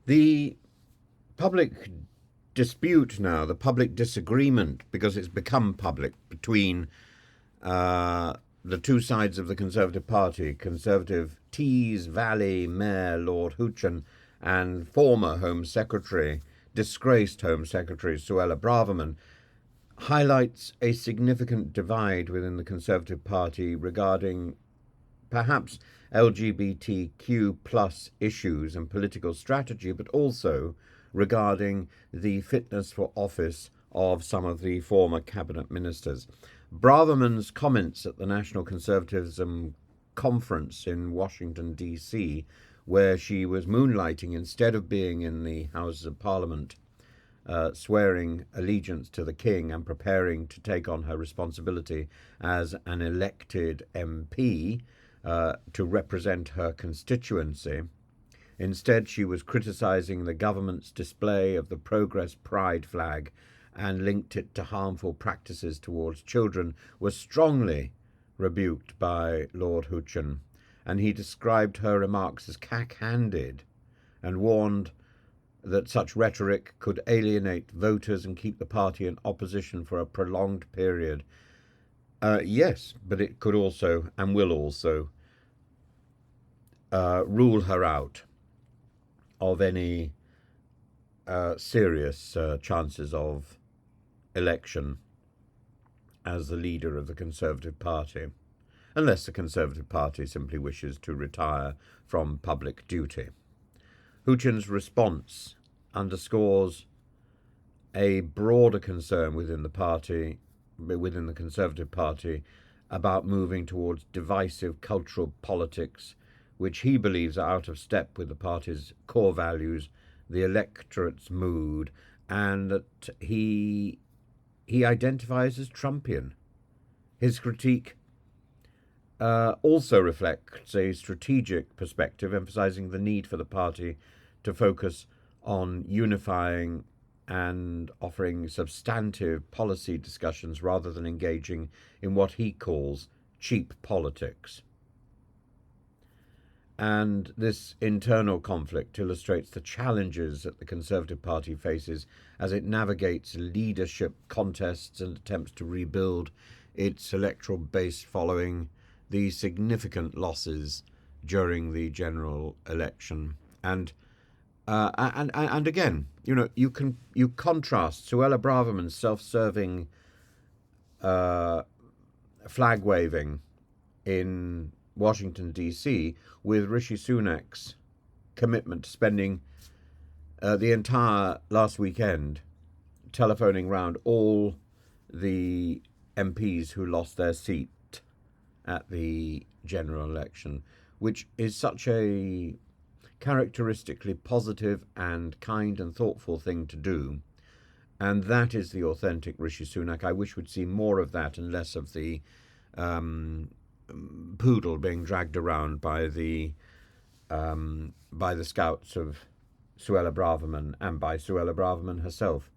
The public dispute now, the public disagreement, because it's become public between the two sides of the Conservative Party, Conservative Tees Valley Mayor Lord Houchin and former Home Secretary, disgraced Home Secretary Suella Braverman, highlights a significant divide within the Conservative Party regarding perhaps LGBTQ plus issues and political strategy, but also regarding the fitness for office of some of the former cabinet ministers. Braverman's comments at the National Conservatism conference in Washington, D.C., where she was moonlighting instead of being in the Houses of Parliament, swearing allegiance to the King and preparing to take on her responsibility as an elected MP to represent her constituency. Instead, she was criticising the government's display of the Progress Pride flag and linked it to harmful practices towards children, was strongly rebuked by Lord Houchin, and he described her remarks as cack-handed and warned that such rhetoric could alienate voters and keep the party in opposition for a prolonged period. Yes, but it could also and will also rule her out of any serious chances of election as the leader of the Conservative Party, unless the Conservative Party simply wishes to retire from public duty. Houchin's response underscores a broader concern within the party, within the Conservative Party, about moving towards divisive cultural politics, which he believes are out of step with the party's core values, the electorate's mood, and that he identifies as Trumpian. His critique also reflects a strategic perspective, emphasizing the need for the party to focus on unifying and offering substantive policy discussions rather than engaging in what he calls cheap politics. And this internal conflict illustrates the challenges that the Conservative Party faces as it navigates leadership contests and attempts to rebuild its electoral base following the significant losses during the general election. And again, you contrast Suella Braverman's self-serving flag waving in Washington, D.C., with Rishi Sunak's commitment to spending the entire last weekend telephoning round all the MPs who lost their seat at the general election, which is such a characteristically positive and kind and thoughtful thing to do. And that is the authentic Rishi Sunak. I wish we'd see more of that and less of the poodle being dragged around by the scouts of Suella Braverman and by Suella Braverman herself.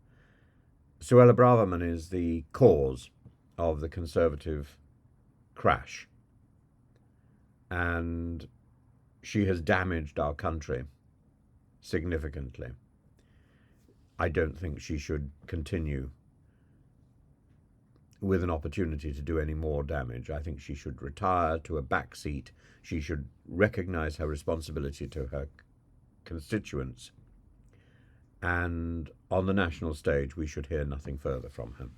Suella Braverman is the cause of the Conservative crash, and she has damaged our country significantly. I don't think she should continue with an opportunity to do any more damage. I think she should retire to a back seat. She should recognise her responsibility to her constituents. And on the national stage, we should hear nothing further from her.